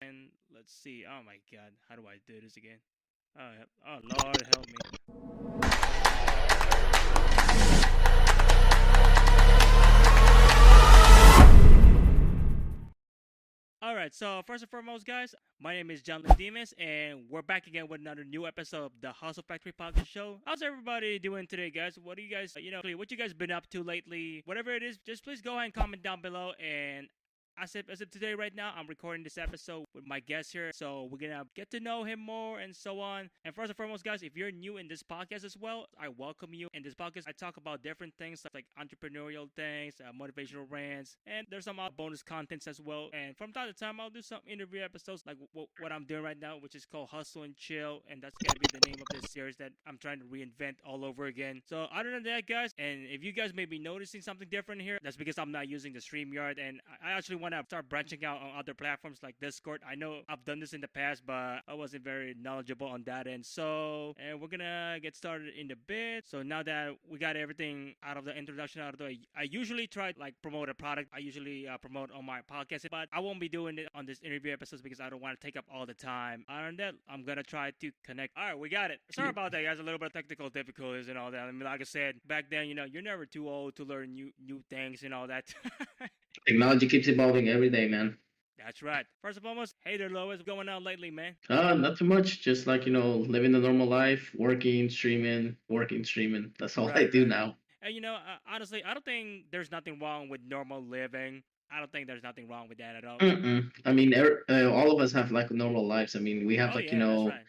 And let's see. Oh my God, how do I do this again? Oh Lord, help me. All right, so first and foremost, guys, my name is John Demas, and we're back again with another new episode of the Hustle Factory Podcast Show. How's everybody doing today, guys? What do you guys, what you guys been up to lately? Whatever it is, just please go ahead and comment down below. And as of today, right now, I'm recording this episode with my guest here, so we're gonna get to know him more and so on. And first and foremost, guys, if you're new in this podcast as well, I welcome you. In this podcast, I talk about different things like entrepreneurial things, motivational rants, and there's some bonus contents as well. And from time to time, I'll do some interview episodes like what I'm doing right now, which is called Hustle and Chill, and that's gonna be the name of this series that I'm trying to reinvent all over again. So other than that, guys, and if you guys may be noticing something different here, that's because I'm not using the StreamYard, and I actually want to start branching out on other platforms like Discord. I know I've done this in the past, but I wasn't very knowledgeable on that end. So, and we're gonna get started in a bit. So now that we got everything out of the introduction out of the way, I usually try like promote a product. I usually promote on my podcast, but I won't be doing it on this interview episodes because I don't want to take up all the time. Other than that, I'm gonna try to connect. All right, we got it. Sorry about that, guys. A little bit of technical difficulties and all that. I mean, like I said back then, you're never too old to learn new things and all that. Technology keeps evolving every day, man. That's right. First and foremost, hey there, Lois. What's going on lately, man? Not too much. Just like, living the normal life, working, streaming, working, streaming. That's all I Right, do right. now. And honestly, I don't think there's nothing wrong with normal living. I don't think there's nothing wrong with that at all. Mm-mm. I mean, all of us have like normal lives. I mean, we have Oh like, yeah, that's right.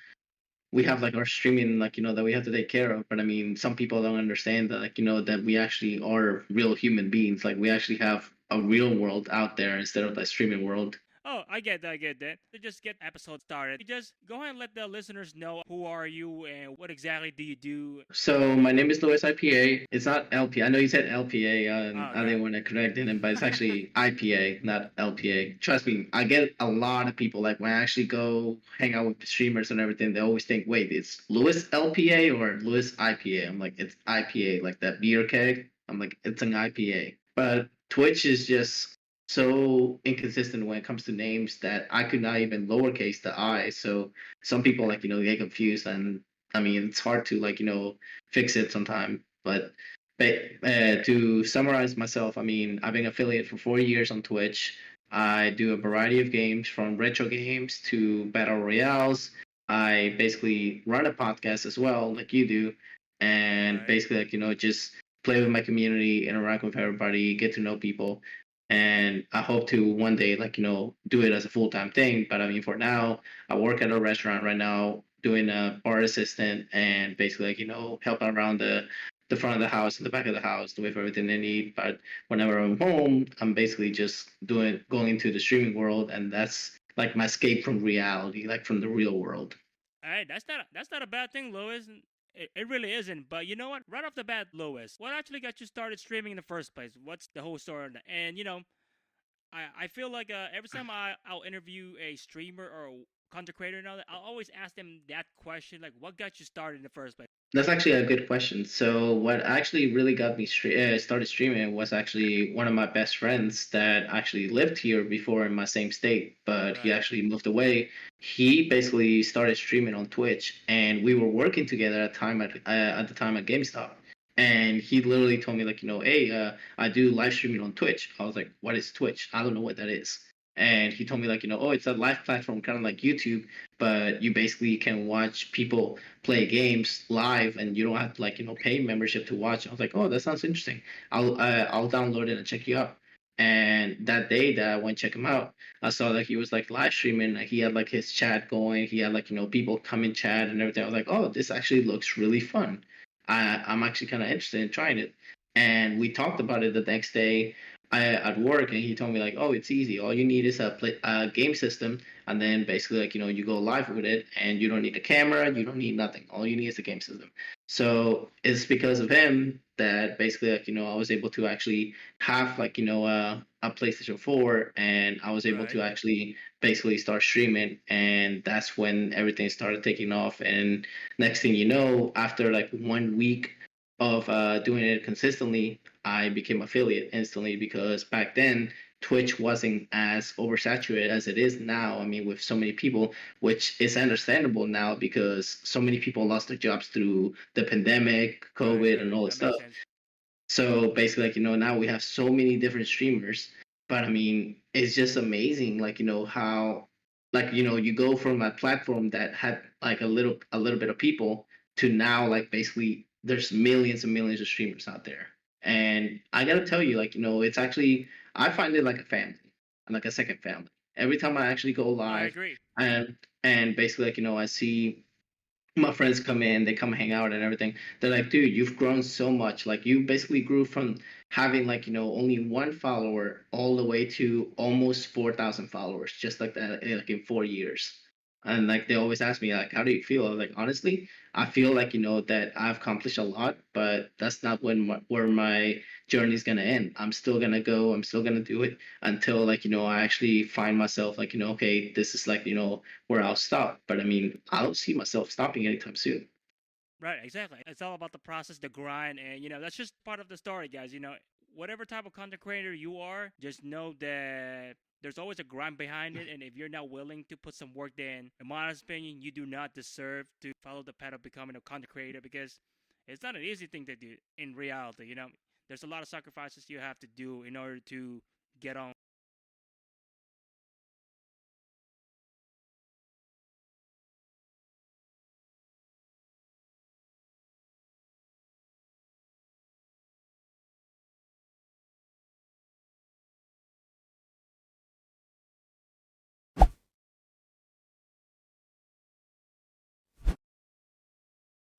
we have like our streaming, like, that we have to take care of. But I mean, some people don't understand that, like, that we actually are real human beings. Like, we actually have a real world out there instead of the streaming world. Oh, I get that. I get that. To just get episode started, you just go ahead and let the listeners know who are you and what exactly do you do. So my name is LuisIPA. It's not LPA. I know you said LPA, and Oh, I okay. didn't want to correct it, but it's actually IPA, not LPA. Trust me, I get a lot of people like when I actually go hang out with streamers and everything. They always think, "Wait, it's Louis LPA or Louis IPA?" I'm like, "It's IPA, like that beer keg." I'm like, "It's an IPA." But Twitch is just so inconsistent when it comes to names that I could not even lowercase the I. So some people like get confused, and I mean it's hard to like fix it sometime. But to summarize myself, I mean I've been affiliate for 4 years on Twitch. I do a variety of games from retro games to battle royales. I basically run a podcast as well, like you do, and Right. basically like just play with my community, interact with everybody, get to know people, and I hope to one day like do it as a full-time thing. But I mean for now I work at a restaurant right now doing a bar assistant and basically like helping around the front of the house and the back of the house with everything they need. But whenever I'm home I'm basically just going into the streaming world, and that's like my escape from reality, like from the real world. Hey, that's not a bad thing, Lois. It really isn't. But you know what? Right off the bat, Lois, what actually got you started streaming in the first place? What's the whole story? And I feel like every time I'll interview a streamer or a content creator and all that, I'll always ask them that question, like, what got you started in the first place? That's actually a good question. So, what actually really got me started streaming was actually one of my best friends that actually lived here before in my same state, but he Right. actually moved away. He basically started streaming on Twitch, and we were working together at the time at GameStop. And he literally told me like, hey, I do live streaming on Twitch. I was like, what is Twitch? I don't know what that is. And he told me like, oh, it's a live platform, kind of like YouTube, but you basically can watch people play games live, and you don't have to like pay membership to watch. I was like, oh, that sounds interesting. I'll download it and check you out. And that day that I went check him out, I saw that he was like live streaming. He had like his chat going. He had like people come in chat and everything. I was like, oh, this actually looks really fun. I'm actually kind of interested in trying it. And we talked about it the next day at work, and he told me like, oh, it's easy. All you need is a game system, and then basically like you go live with it, and you don't need a camera, you don't need nothing. All you need is a game system. So it's because of him that basically like I was able to actually have like a PlayStation 4, and I was able Right. to actually basically start streaming, and that's when everything started taking off. And next thing you know, after like 1 week of doing it consistently, I became affiliate instantly, because back then Twitch wasn't as oversaturated as it is now. I mean, with so many people, which is understandable now because so many people lost their jobs through the pandemic, Right, COVID, and right. all this That makes stuff. sense. So basically, like, now we have so many different streamers, but I mean, it's just amazing, like, how, like, you go from a platform that had like a little bit of people to now, like, basically there's millions and millions of streamers out there. And I gotta tell you, like, it's actually, I find it like a family, like a second family. Every time I actually go I live agree. and basically, like, I see my friends come in, they come hang out and everything. They're like, dude, you've grown so much. Like, you basically grew from having, like, only one follower all the way to almost 4,000 followers, just like that, like in 4 years. And like, they always ask me, like, how do you feel? I'm like, honestly, I feel like, that I've accomplished a lot, but that's not where my journey is gonna end. I'm still gonna go. I'm still gonna do it until, like, I actually find myself, like, okay, this is, like, where I'll stop. But I mean, I don't see myself stopping anytime soon. Right, exactly. It's all about the process, the grind, and that's just part of the story, guys. Whatever type of content creator you are, just know that there's always a grind behind it. And if you're not willing to put some work in my honest opinion, you do not deserve to follow the path of becoming a content creator because it's not an easy thing to do in reality. There's a lot of sacrifices you have to do in order to get on.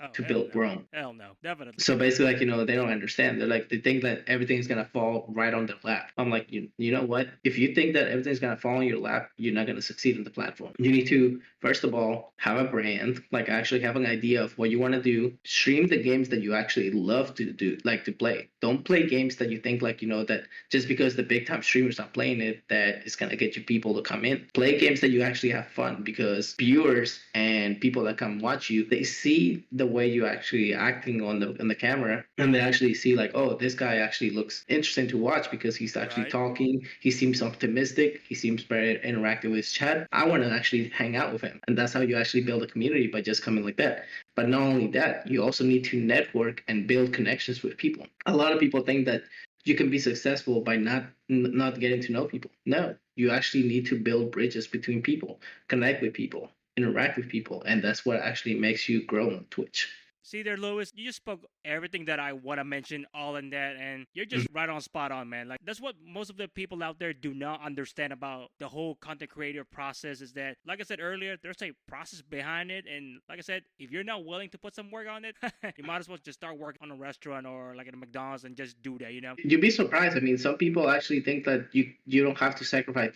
Oh, To hell build no. Rome. Hell no. Definitely. So basically, like, they don't understand. They're like, they think that everything's gonna fall right on their lap. I'm like, you know what? If you think that everything's gonna fall on your lap, you're not gonna succeed in the platform. You need to, first of all, have a brand, like actually have an idea of what you want to do. Stream the games that you actually love to do, like to play. Don't play games that you think, like, that just because the big time streamers are playing it, that it's gonna get you people to come in. Play games that you actually have fun, because viewers and people that come watch you, they see the way you actually acting on the camera, and they actually see, like, oh, this guy actually looks interesting to watch because he's actually Right. talking, he seems optimistic, he seems very interactive with his chat. I want to actually hang out with him. And that's how you actually build a community, by just coming like that. But not only that, you also need to network and build connections with people. A lot of people think that you can be successful by not getting to know people. No, you actually need to build bridges between people, connect with people, interact with people, and that's what actually makes you grow on Twitch. See there, Lewis, you just spoke everything that I want to mention, all in that, and you're just right on spot on, man. Like, that's what most of the people out there do not understand about the whole content creator process is that, like I said earlier, there's a process behind it. And like I said, if you're not willing to put some work on it, you might as well just start working on a restaurant or like at a McDonald's and just do that. You'd be surprised. I mean, some people actually think that you don't have to sacrifice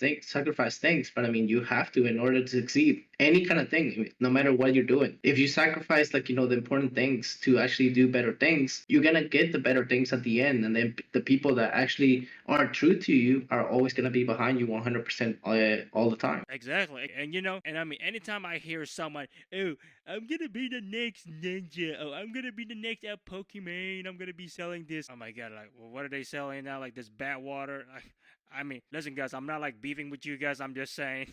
things, but I mean, you have to in order to succeed. Any kind of thing, no matter what you're doing. If you sacrifice, like, the important things to actually do better things, you're gonna get the better things at the end. And then the people that actually are true to you are always gonna be behind you 100% all the time. Exactly. And I mean, anytime I hear someone, oh, I'm gonna be the next ninja. Oh, I'm gonna be the next Pokemon. I'm gonna be selling this. Oh my god, like, well, what are they selling now? Like this bat water? I mean, listen, guys, I'm not like beefing with you guys. I'm just saying.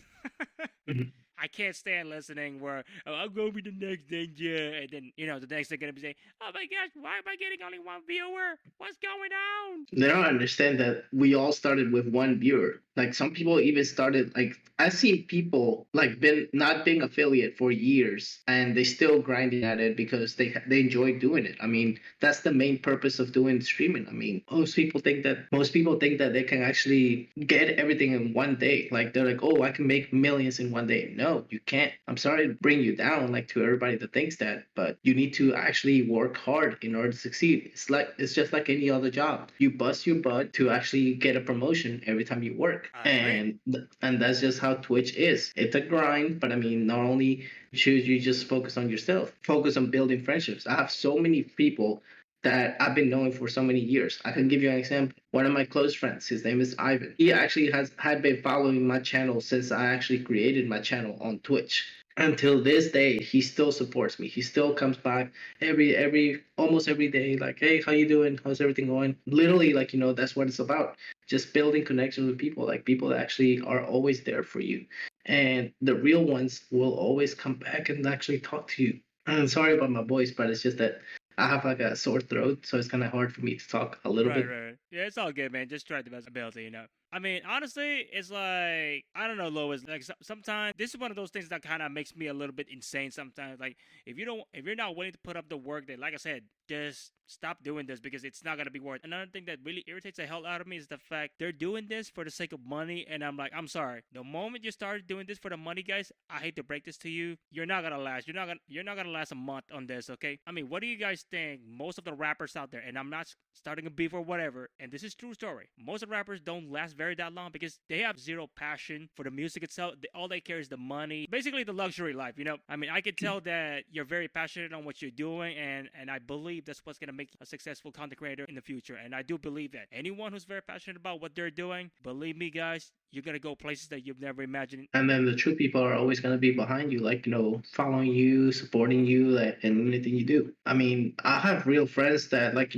Mhm. I can't stand listening where, oh, I'm gonna be the next ninja, and then the next they're gonna be saying, oh my gosh, why am I getting only one viewer? What's going on? They don't understand that we all started with one viewer. Like, some people even started, like, I've seen people like been not being affiliate for years, and they still grinding at it because they enjoy doing it. I mean, that's the main purpose of doing streaming. I mean, most people think that they can actually get everything in one day. Like, they're like, oh, I can make millions in one day. No, you can't. I'm sorry to bring you down, like, to everybody that thinks that, but you need to actually work hard in order to succeed. It's just like any other job. You bust your butt to actually get a promotion every time you work. I agree. And that's just how Twitch is. It's a grind, but I mean, not only should you just focus on yourself, focus on building friendships. I have so many people that I've been knowing for so many years. I can give you an example. One of my close friends, his name is Ivan. He actually had been following my channel since I actually created my channel on Twitch. Until this day, he still supports me. He still comes back every almost every day, like, hey, how you doing? How's everything going? Literally, like, that's what it's about. Just building connections with people, like people that actually are always there for you. And the real ones will always come back and actually talk to you. And sorry about my voice, but it's just that I have like a sore throat, so it's kind of hard for me to talk a little Right, bit. right. Yeah, it's all good, man. Just try the best ability. I mean, honestly, it's like I don't know, Lois. Like sometimes this is one of those things that kind of makes me a little bit insane. Sometimes, like if you're not willing to put up the work, then like I said, just stop doing this because it's not gonna be worth. Another thing that really irritates the hell out of me is the fact they're doing this for the sake of money, and I'm like, I'm sorry. The moment you start doing this for the money, guys, I hate to break this to you, you're not gonna last. You're not gonna last a month on this, okay? I mean, what do you guys think? Most of the rappers out there, and I'm not starting a beef or whatever, and this is true story. Most of the rappers don't last very that long because they have zero passion for the music itself. All they care is the money, basically the luxury life. I mean, I can tell that you're very passionate on what you're doing, and I believe that's what's gonna make a successful content creator in the future. And I do believe that anyone who's very passionate about what they're doing, believe me, guys, you're gonna go places that you've never imagined. And then the true people are always going to be behind you, like, following you, supporting you, like, in anything you do. I mean, I have real friends that, like,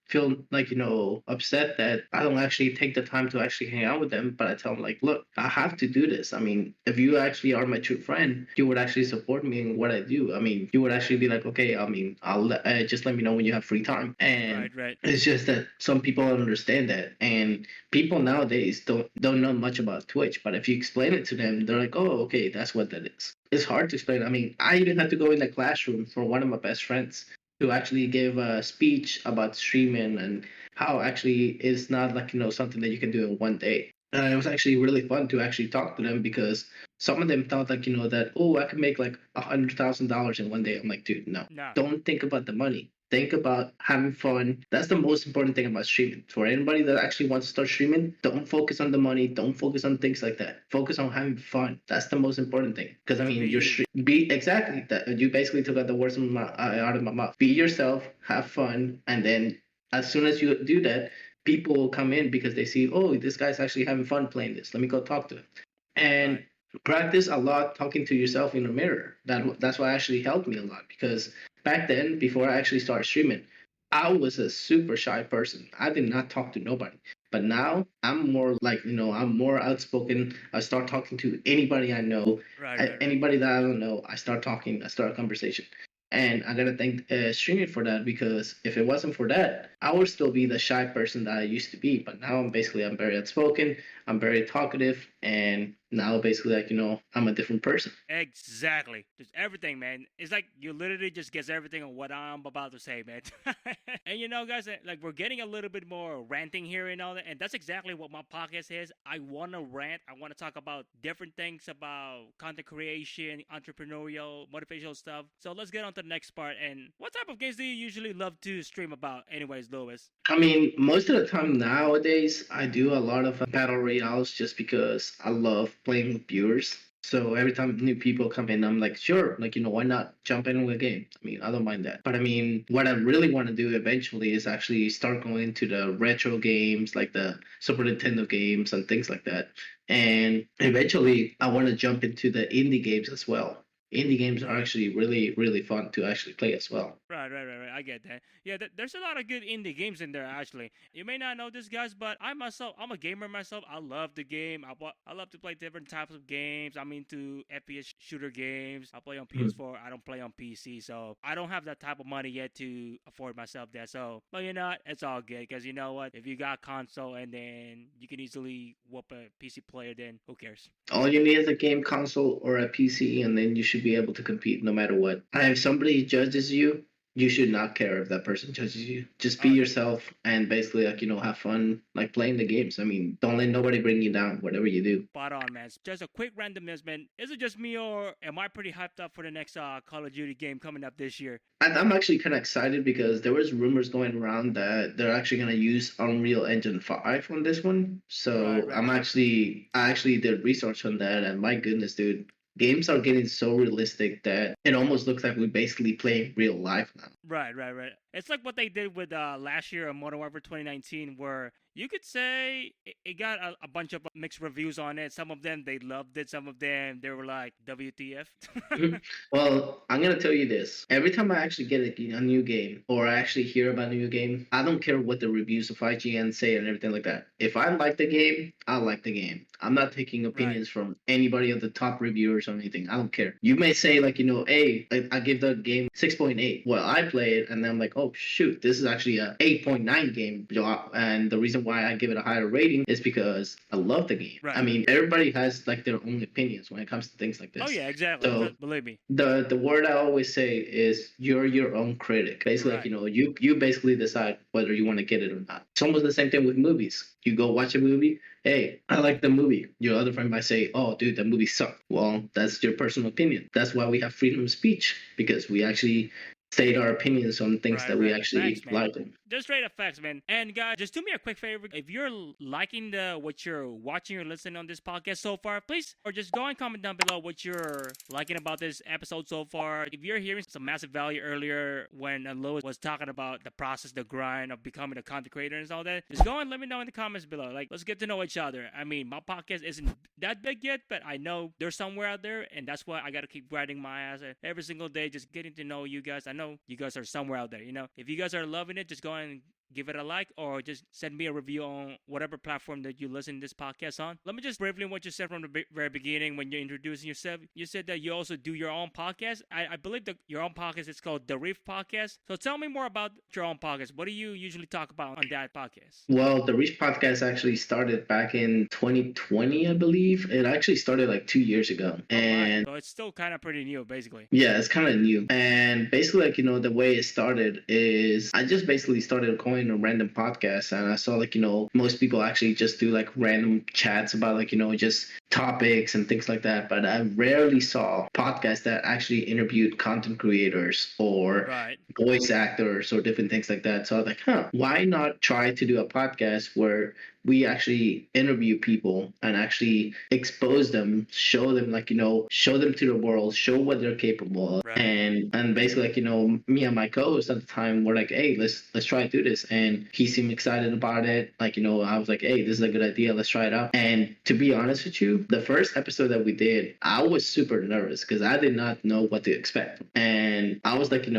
feel like, upset that I don't actually take the time to actually hang out with them. But I tell them, like, look, I have to do this. I mean, if you actually are my true friend, you would actually support me in what I do. I mean, you would actually be like, okay, I mean, just let me know when you have free time. And Right, right. it's just that some people don't understand that. And people nowadays don't know much about Twitch, but if you explain it to them, they're like, "Oh, okay, that's what that is." It's hard to explain. I mean, I even had to go in the classroom for one of my best friends to actually give a speech about streaming and how actually it's not like something that you can do in one day. And it was actually really fun to actually talk to them because some of them thought like that, oh, I could make like $100,000 in one day. I'm like, dude, no, Nah. don't think about the money. Think about having fun. That's the most important thing about streaming. For anybody that actually wants to start streaming, don't focus on the money. Don't focus on things like that. Focus on having fun. That's the most important thing. Because I Just be mean, you. be exactly that. You basically took out the words out of my mouth. Be yourself. Have fun. And then as soon as you do that, people will come in because they see, oh, this guy's actually having fun playing this. Let me go talk to him. And Right. practice a lot talking to yourself in the mirror. That's what actually helped me a lot because back then, before I actually started streaming, I was a super shy person. I did not talk to nobody. But now I'm more like, I'm more outspoken. I start talking to anybody I know, Right, right, right. anybody that I don't know. I start talking, I start a conversation. And I gotta thank streaming for that because if it wasn't for that, I would still be the shy person that I used to be. But now I'm very outspoken. I'm very talkative, and now basically like I'm a different person. Exactly. Just everything, man. It's like you literally just guess everything on what I'm about to say, man. And guys, like we're getting a little bit more ranting here and all that, and that's exactly what my podcast is. I want to rant. I want to talk about different things about content creation, entrepreneurial, motivational stuff. So let's get on to the next part. And what type of games do you usually love to stream about, anyways, Lewis? I mean, most of the time nowadays, I do a lot of battle royales just because I love playing with viewers. So every time new people come in, I'm like, sure, like, why not jump into a game? I mean, I don't mind that. But I mean, what I really want to do eventually is actually start going into the retro games, like the Super Nintendo games and things like that. And eventually, I want to jump into the indie games as well. Indie games are Right. actually really, really fun to actually play as well. Right. I get that. Yeah, there's a lot of good indie games in there, actually. You may not know this, guys, but I myself, I'm a gamer myself. I love the game. I love to play different types of games. I'm into FPS shooter games. I play on PS4. I don't play on PC, so I don't have that type of money yet to afford myself that. So, but it's all good because you know what? If you got console and then you can easily whoop a PC player, then who cares? All you need is a game console or a PC, and then you should be able to compete no matter what. And if somebody judges you, you should not care if that person judges you. Just be Oh, yourself and basically, like, have fun, like playing the games. I mean, don't let nobody bring you down, whatever you do. spot on, man. Just a quick randomness, man. Is it just me or am I pretty hyped up for the next Call of Duty game coming up this year? And I'm actually kind of excited because there was rumors going around that they're actually going to use Unreal Engine 5 on this one. Right, So right, right. I actually did research on that, and my goodness, dude, games are getting so realistic that it almost looks like we're basically playing real life now. Right. It's like what they did with last year on Modern Warfare 2019, where you could say it got a bunch of mixed reviews on it. Some of them they loved it. Some of them they were like WTF. Mhm. Well, I'm gonna tell you this. Every time I actually get a new game or I actually hear about a new game, I don't care what the reviews of IGN say and everything like that. If I like the game, I like the game. I'm not taking Right. opinions from anybody of the top reviewers or anything. I don't care. You may say like, hey, I give the game 6.8. Well, I play it and then I'm like, oh shoot, this is actually a 8.9 game. And the reason why I give it a higher rating is because I love the game. I Right. mean, everybody has like their own opinions when it comes to things like Oh this. yeah, exactly. So Believe me. the word I always say is you're your own critic. Basically, like Right. you basically decide whether you want to get it or not. It's almost the same thing with movies. You go watch a movie. Hey, I like the movie. Your other friend might say, "Oh, dude, that movie sucked." Well, that's your personal opinion. That's why we have freedom of speech because we actually state our opinions on things Right, that we right. actually Facts, man. like. Just straight up facts, man. And guys, just do me a quick favor. If you're liking what you're watching or listening on this podcast so far, please, or just go and comment down below what you're liking about this episode so far. If you're hearing some massive value earlier when Louis was talking about the process, the grind of becoming a content creator and all that, just go and let me know in the comments below. Like, let's get to know each other. I mean, my podcast isn't that big yet, but I know there's somewhere out there, and that's why I gotta keep grinding my ass every single day, just getting to know you guys. I know you guys are somewhere out there. If you guys are loving it, just go and give it a like or just send me a review on whatever platform that you listen to this podcast on. Let me just briefly what you said from the very beginning when you're introducing yourself. You said that you also do your own podcast. I believe that your own podcast is called The Reef Podcast. So tell me more about your own podcast. What do you usually talk about on that podcast? Well, the Reach podcast actually started back in 2020, I believe. It actually started like 2 years ago, Oh my! and So it's still kind of pretty new, basically. yeah, it's kind of new. And basically, like, the way it started is I just basically started going a random podcast. And I saw, like, most people actually just do like random chats about, like, just topics and things like that. But I rarely saw podcasts that actually interviewed content creators or Right. voice actors or different things like that. So I was like, why not try to do a podcast where we actually interview people and actually expose them, show them, like, show them to the world, show what they're capable of. Right. And basically, like, me and my co-host at the time were like, hey, let's try to do this. And he seemed excited about it. Like, I was like, hey, this is a good idea. Let's try it out. And to be honest with you, the first episode that we did, I was super nervous because I did not know what to expect. And I was like, a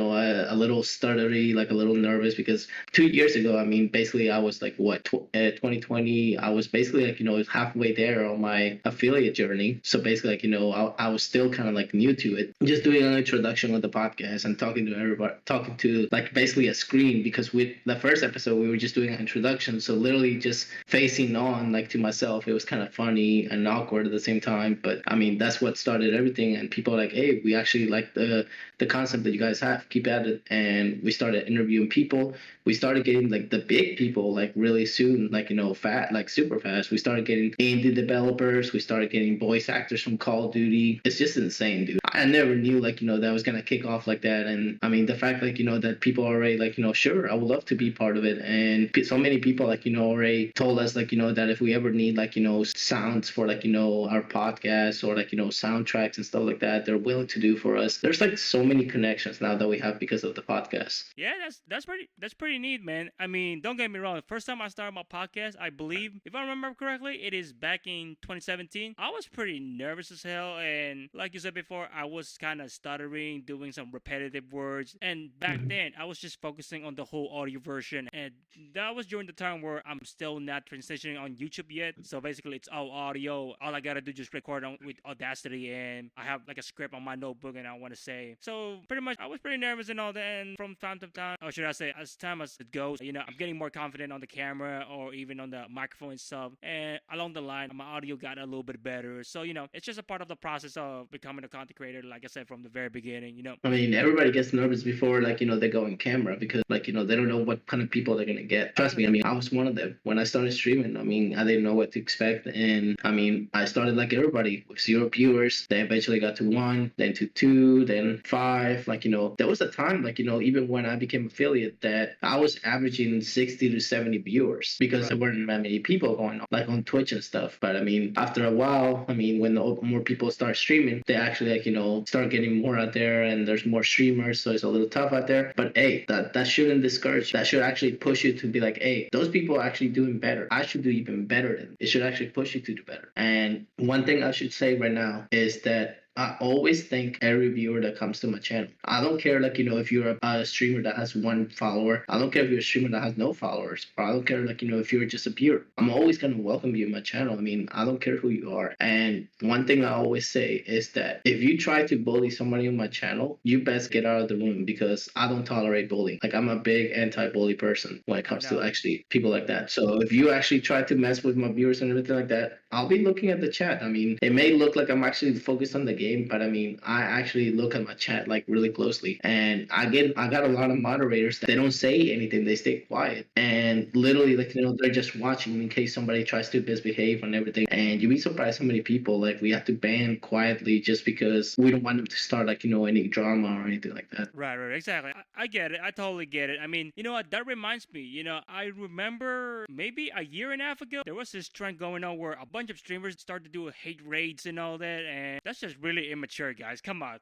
little stuttery, like a little nervous because 2 years ago, I mean, basically I was like, 2020, I was basically like, halfway there on my affiliate journey. So basically, like, I was still kind of like new to it, just doing an introduction of the podcast and talking to everybody, talking to like basically a screen, because with the first episode, we were just doing an introduction. So literally just facing on like to myself, it was kind of funny and awkward at the same time. But I mean, that's what started everything. And people are like, hey, we actually like the concept that you guys have, keep at it. And we started interviewing people. We started getting like the big people like really soon, like, like super fast. We started getting indie developers. We started getting voice actors from Call of Duty. It's just insane, dude. I never knew like, that was gonna kick off like that. And I mean, the fact like, that people already like, sure, I would love to be part of it. And so many people like, already told us like, that if we ever need like, sounds for like, our podcast or like, soundtracks and stuff like that, they're willing to do for us. There's like so many connections now that we have because of the podcast. Yeah, that's pretty neat, man. I mean, don't get me wrong. The first time I started my podcast, I believe, if I remember correctly, it is back in 2017. I was pretty nervous as hell, and like you said before, I was kind of stuttering, doing some repetitive words. And back then, I was just focusing on the whole audio version, and that was during the time where I'm still not transitioning on YouTube yet. So basically, it's all audio. All I gotta do is just record with Audacity, and I have like a script on my notebook, and I want to say. So pretty much, I was pretty nervous and all that. And from time to time, or should I say, as time as it goes, I'm getting more confident on the camera or even on the microphone itself. And along the line, my audio got a little bit better. So it's just a part of the process of becoming a content creator. Like I said from the very beginning. I mean, everybody gets nervous before, like, they go on camera because, like, they don't know what kind of people they're going to get. Trust me, I mean, I was one of them. When I started streaming, I mean, I didn't know what to expect. And, I mean, I started like everybody with 0 viewers. Then eventually got to 1, then to 2, then 5. Like, there was a time, like, even when I became affiliate, that I was averaging 60 to 70 viewers because there weren't that many people going on, like on Twitch and stuff. But I mean, after a while, I mean, when more people start streaming, they actually like, start getting more out there, and there's more streamers, so it's a little tough out there. But hey, that shouldn't discourage. That should actually push you to be like, hey, those people are actually doing better. I should do even better than. It should actually push you to do better. And one thing I should say right now is that I always thank every viewer that comes to my channel. I don't care, like, if you're a streamer that has 1 follower. I don't care if you're a streamer that has no followers. Or I don't care, like, if you're just a viewer. I'm always going to welcome you in my channel. I mean, I don't care who you are. And one thing I always say is that if you try to bully somebody on my channel, you best get out of the room, because I don't tolerate bullying. Like, I'm a big anti-bully person when it comes to actually people like that. So if you actually try to mess with my viewers and everything like that, I'll be looking at the chat. I mean, it may look like I'm actually focused on the game, but I mean, I actually look at my chat like really closely, and I got a lot of moderators that they don't say anything, they stay quiet, and literally, like, they're just watching in case somebody tries to misbehave and everything. And you'd be surprised how many people like we have to ban quietly just because we don't want them to start like any drama or anything like that. Right, exactly. I get it. I totally get it. I mean, you know what? That reminds me. I remember maybe a year and a half ago, there was this trend going on where a bunch of streamers started to do hate raids and all that, and that's just really immature, guys. Come on.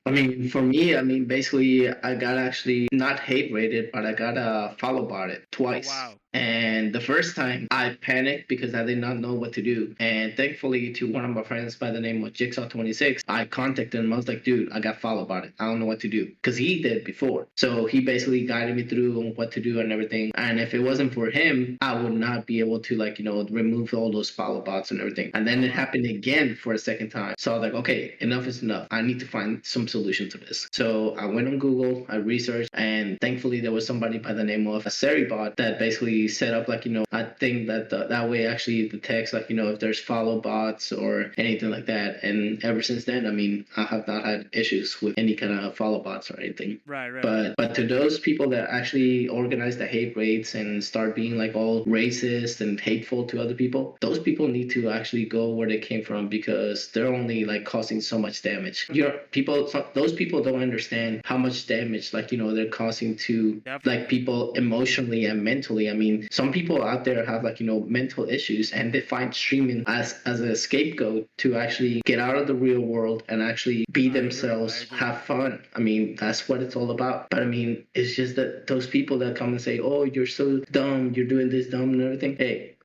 I mean, for me, I mean, basically, I got actually not hate rated, but I got follow botted twice. Oh, wow. And the first time I panicked because I did not know what to do. And thankfully, to one of my friends by the name of Jigsaw26, I contacted him. I was like, dude, I got followed by it. I don't know what to do. Because he did before. So he basically guided me through on what to do and everything. And if it wasn't for him, I would not be able to, like, remove all those follow bots and everything. And then it happened again for a second time. So I was like, okay, enough is enough. I need to find some solution to this. So I went on Google, I researched, and thankfully there was somebody by the name of a Seribot that basically set up like I think that that way actually detects like if there's follow bots or anything like that. And ever since then, I mean, I have not had issues with any kind of follow bots or anything. Right. But to those people that actually organize the hate raids and start being like all racist and hateful to other people, those people need to actually go where they came from, because they're only like causing so much damage. Those people don't understand how much damage like they're causing to like people emotionally and mentally. I mean, some people out there have like mental issues, and they find streaming as a scapegoat to actually get out of the real world and actually be themselves, have fun. I mean, that's what it's all about. But I mean, it's just that those people that come and say, oh, you're so dumb, you're doing this dumb and everything. Hey,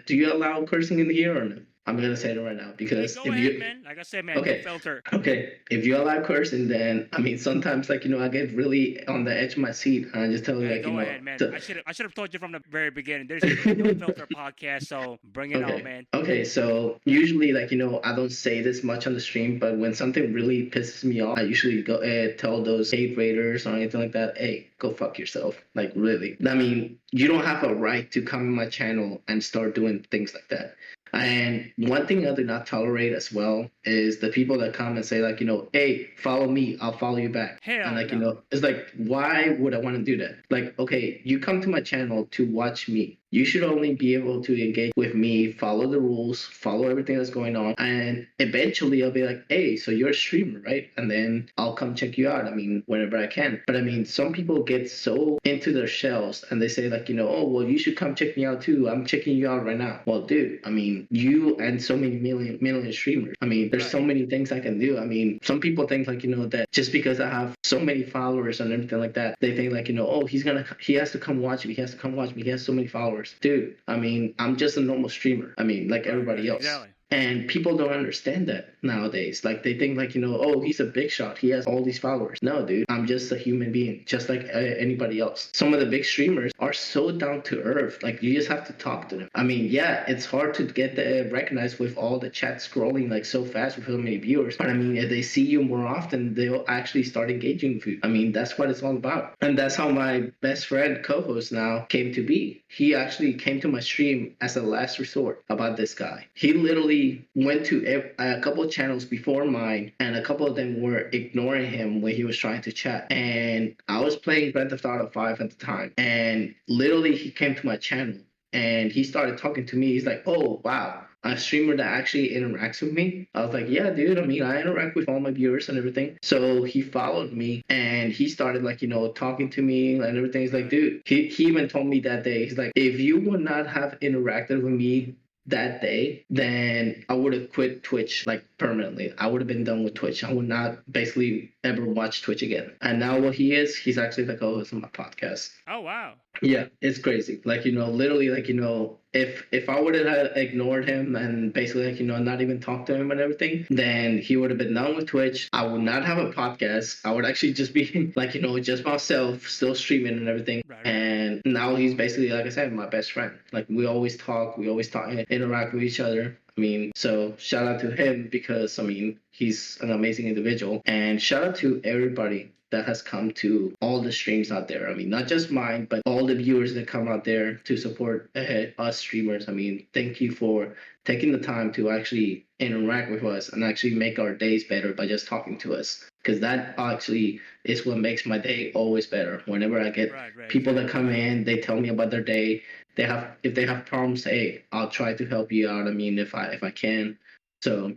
do you allow cursing in here or no? I'm gonna say it right now, because go ahead, man. Like I said, man, okay, no filter. Okay, if you allow cursing, then I mean, sometimes like I get really on the edge of my seat, and I just tell you like go ahead, man. I should have told you from the very beginning. There's no filter podcast, so bring it on, man. Okay, so usually like I don't say this much on the stream, but when something really pisses me off, I usually go tell those hate raiders or anything like that, hey, go fuck yourself. Like, really. I mean, you don't have a right to come in my channel and start doing things like that. And one thing I do not tolerate as well is the people that come and say like, hey, follow me, I'll follow you back. Hell and like, no. It's like, why would I want to do that? Like, okay, you come to my channel to watch me. You should only be able to engage with me, follow the rules, follow everything that's going on. And eventually I'll be like, hey, so you're a streamer, right? And then I'll come check you out. I mean, whenever I can. But I mean, some people get so into their shells and they say like, oh, well, you should come check me out too. I'm checking you out right now. Well, dude, I mean, you and so many million streamers. I mean, there's so many things I can do. I mean, some people think like, that just because I have so many followers and everything like that, they think like, oh, he has to come watch me. He has to come watch me. He has so many followers. Dude, I mean, I'm just a normal streamer. I mean, like everybody else. Exactly. And people don't understand that nowadays. Like, they think like, oh, he's a big shot. He has all these followers. No, dude, I'm just a human being, just like anybody else. Some of the big streamers are so down to earth. Like, you just have to talk to them. I mean, yeah, it's hard to get recognized with all the chat scrolling like so fast with so many viewers. But I mean, if they see you more often, they'll actually start engaging with you. I mean, that's what it's all about. And that's how my best friend co-host now came to be. He actually came to my stream as a last resort about this guy. He literally went to a couple of channels before mine, and a couple of them were ignoring him when he was trying to chat. And I was playing Grand Theft Auto 5 at the time, and literally he came to my channel and he started talking to me. He's like, oh, wow, a streamer that actually interacts with me. I was like, yeah, dude. I mean, I interact with all my viewers and everything. So he followed me and he started like, talking to me and everything. He's like, dude, he even told me that day, he's like, if you would not have interacted with me that day, then I would have quit Twitch like permanently. I would have been done with Twitch. I would not basically ever watch Twitch again. And now what he's actually like, oh, it's on my podcast. Oh wow. Yeah, it's crazy. Like, literally, like, if I would have ignored him and basically, like, not even talked to him and everything, then he would have been done with Twitch. I would not have a podcast. I would actually just be like, just myself, still streaming and everything. Right. And now he's basically, like I said, my best friend. Like, we always talk, interact with each other. I mean, so shout out to him because, I mean, he's an amazing individual. And shout out to everybody that has come to all the streams out there. I mean, not just mine, but all the viewers that come out there to support us streamers. I mean, thank you for taking the time to actually interact with us and actually make our days better by just talking to us. Because that actually is what makes my day always better. Whenever I get people that come in, they tell me about their day. If they have problems, hey, I'll try to help you out. I mean, if I can. So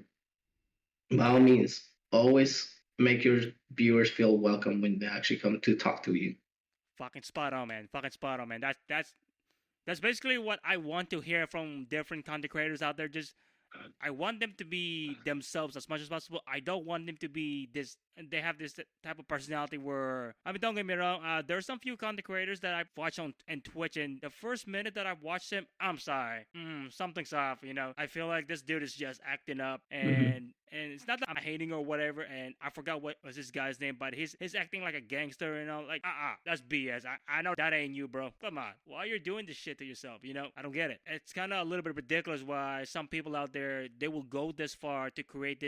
by all means, always make your viewers feel welcome when they actually come to talk to you. Fucking spot on, man. Fucking spot on, man. That's basically what I want to hear from different content creators out there. Just I want them to be themselves as much as possible. I don't want them to be this. They have this type of personality where, I mean, don't get me wrong. There are some few content creators that I've watched on Twitch, and the first minute that I watched them, I'm sorry, something's off. I feel like this dude is just acting up, and it's not that I'm hating or whatever. And I forgot what was this guy's name, but he's acting like a gangster, and all like, that's BS. I know that ain't you, bro. Come on, why you're doing this shit to yourself? I don't get it. It's kind of a little bit ridiculous why some people out there, they will go this far to create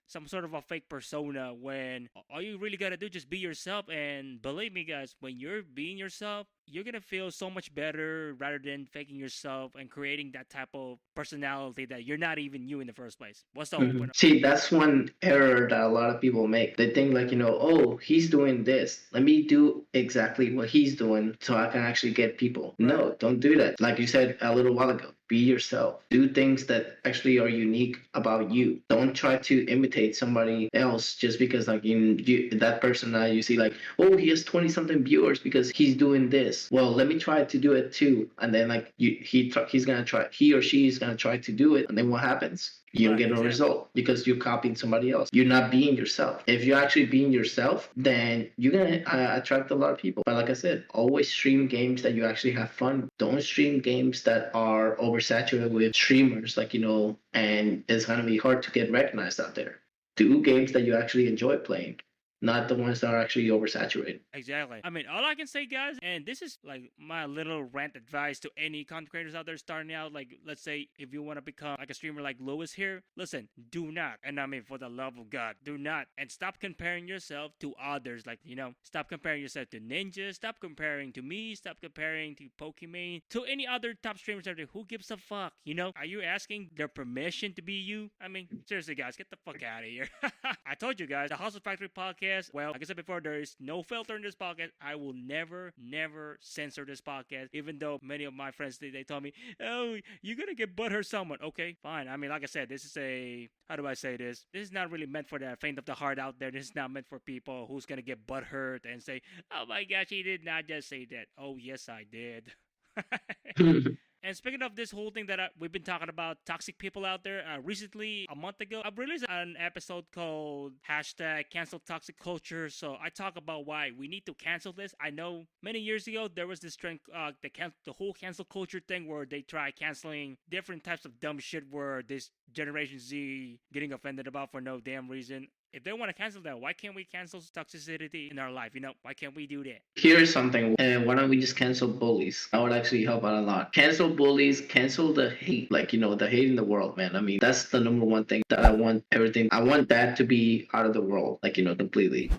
some sort of a fake persona when all you really gotta do is just be yourself. And believe me, guys, when you're being yourself, you're gonna feel so much better rather than faking yourself and creating that type of personality that you're not even you in the first place. What's the whole point? See, that's one error that a lot of people make. They think like, oh, he's doing this. Let me do exactly what he's doing so I can actually get people. Right. No, don't do that. Like you said a little while ago, be yourself. Do things that actually are unique about you. Don't try to imitate somebody else just because like that person that you see like, oh, he has 20 something viewers because he's doing this. Well, let me try to do it too. And then like he or she is gonna try to do it, and then what happens? You don't get a result because you're copying somebody else. You're not being yourself. If you're actually being yourself, then you're going to attract a lot of people. But like I said, always stream games that you actually have fun. Don't stream games that are oversaturated with streamers, and it's going to be hard to get recognized out there. Do games that you actually enjoy playing, not the ones that are actually oversaturated. Exactly. I mean, all I can say, guys, and this is like my little rant advice to any content creators out there starting out. Like, let's say if you want to become like a streamer like Luis here, listen, do not, and I mean, for the love of God, do not, and stop comparing yourself to others. Like, stop comparing yourself to Ninja, stop comparing to me, stop comparing to Pokimane, to any other top streamers out there. Who gives a fuck? Are you asking their permission to be you? I mean, seriously, guys, get the fuck out of here. I told you guys, the Hustle Factory podcast. Well, like I said before, there is no filter in this podcast. I will never censor this podcast, even though many of my friends, they told me, oh, you're going to get butthurt someone. Okay, fine. I mean, like I said, this is how do I say this? This is not really meant for the faint of the heart out there. This is not meant for people who's going to get butthurt and say, oh my gosh, he did not just say that. Oh, yes, I did. And speaking of this whole thing that we've been talking about, toxic people out there, recently, a month ago, I released an episode called #CancelToxicCulture. So I talk about why we need to cancel this. I know many years ago, there was this trend, the whole cancel culture thing where they try canceling different types of dumb shit where this Generation Z getting offended about for no damn reason. If they want to cancel that, why can't we cancel toxicity in our life? Why can't we do that? Here's something. Why don't we just cancel bullies? That would actually help out a lot. Cancel bullies, cancel the hate. Like, the hate in the world, man. I mean, that's the number one thing that I want I want that to be out of the world, completely.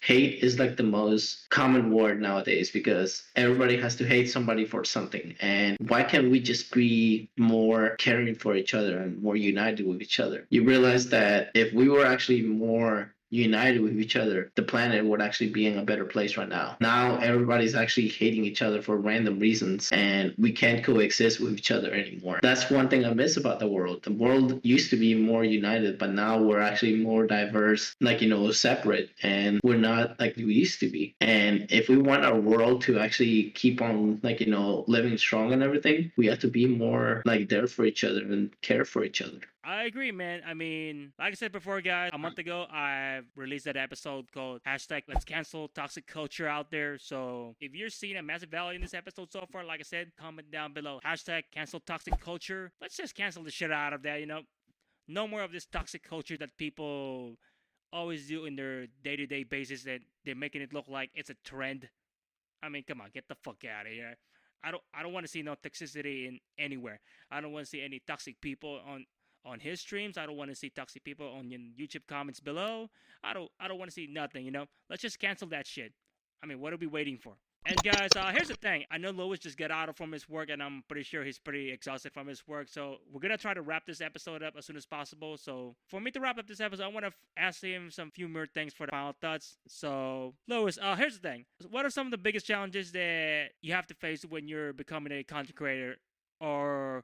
Hate is like the most common word nowadays because everybody has to hate somebody for something. And why can't we just be more caring for each other and more united with each other? You realize that if we were actually more united with each other, the planet would actually be in a better place right now. Now everybody's actually hating each other for random reasons, and we can't coexist with each other anymore. That's one thing I miss about the world. The world used to be more united, but now we're actually more diverse, like, separate, and we're not like we used to be. And if we want our world to actually keep on, like, living strong and everything, we have to be more like there for each other and care for each other. I agree, man. I mean, like I said before, guys, a month ago, I released that episode called hashtag Let's Cancel Toxic Culture out there. So if you're seeing a massive value in this episode so far, like I said, comment down below. Hashtag cancel toxic culture. Let's just cancel the shit out of that, No more of this toxic culture that people always do in their day-to-day basis, that they're making it look like it's a trend. I mean, come on, get the fuck out of here. I don't want to see no toxicity in anywhere. I don't want to see any toxic people on his streams. I don't want to see toxic people on YouTube comments below. I don't want to see nothing, Let's just cancel that shit. I mean, what are we waiting for? And guys, here's the thing. I know Luis just got out from his work, and I'm pretty sure he's pretty exhausted from his work. So we're gonna try to wrap this episode up as soon as possible. So for me to wrap up this episode, I want to ask him some few more things for the final thoughts. So Luis, here's the thing. What are some of the biggest challenges that you have to face when you're becoming a content creator, or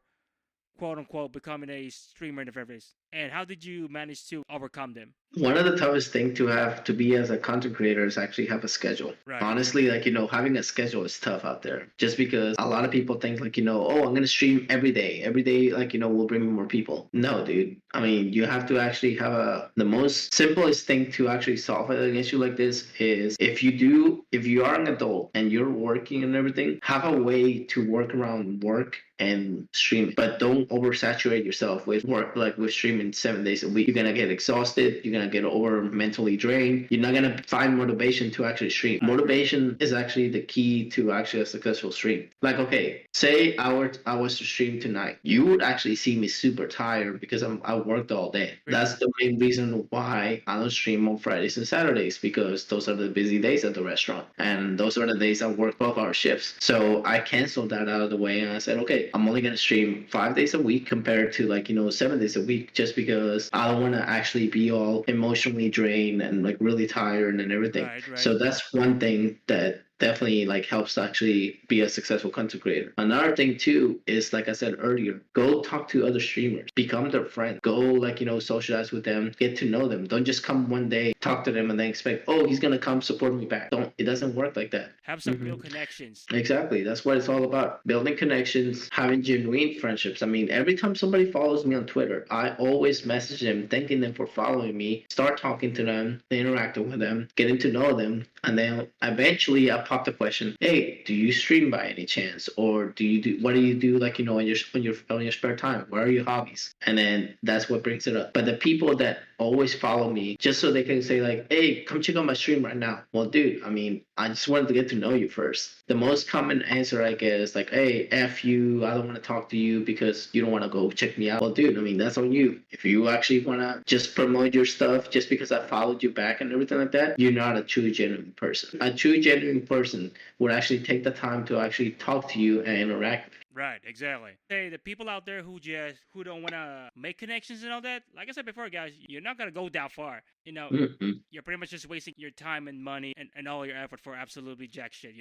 quote unquote becoming a streamer in the first place? And how did you manage to overcome them? One of the toughest things to have to be as a content creator is actually have a schedule. Right. Honestly, like, having a schedule is tough out there, just because a lot of people think like, oh, I'm going to stream every day. Every day, like, will bring me more people. No, dude. I mean, you have to actually have the most simplest thing to actually solve an issue like this is if you are an adult and you're working and everything, have a way to work around work and stream, but don't oversaturate yourself with work, like with streaming 7 days a week. You're gonna get exhausted. You're gonna get over mentally drained. You're not gonna find motivation to actually stream. Motivation is actually the key to actually a successful stream. Like, okay, say I was to stream tonight, you would actually see me super tired because I worked all day. That's the main reason why I don't stream on Fridays and Saturdays, because those are the busy days at the restaurant, and those are the days I work 12-hour shifts. So I canceled that out of the way, and I said, okay, I'm only going to stream 5 days a week compared to 7 days a week, just because I don't want to actually be all emotionally drained and like really tired and everything. Right. So that's one thing that definitely helps to actually be a successful content creator. Another thing too is, like I said earlier, go talk to other streamers, become their friend, go socialize with them, get to know them. Don't just come one day, talk to them, and then expect, oh, he's gonna come support me back. It doesn't work like that. Have some real connections. Exactly. That's what it's all about. Building connections, having genuine friendships. I mean, every time somebody follows me on Twitter, I always message them, thanking them for following me, start talking to them, interacting with them, getting to know them, and then eventually I pop the question, hey, do you stream by any chance? Or what do you do on your spare time? What are your hobbies? And then that's what brings it up. But the people that always follow me just so they can say hey, come check out my stream right now. Well, dude, I mean, I just wanted to get to know you first. The most common answer I get is hey, F you, I don't want to talk to you because you don't want to go check me out. Well, dude, I mean, that's on you. If you actually want to just promote your stuff just because I followed you back and everything like that, you're not a true genuine person. A true genuine person would actually take the time to actually talk to you and interact. Right, exactly. Hey, the people out there who don't want to make connections and all that, like I said before, guys, you're not going to go that far. You're pretty much just wasting your time and money and all your effort for absolutely jack shit,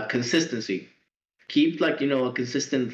Consistency. Keep a consistent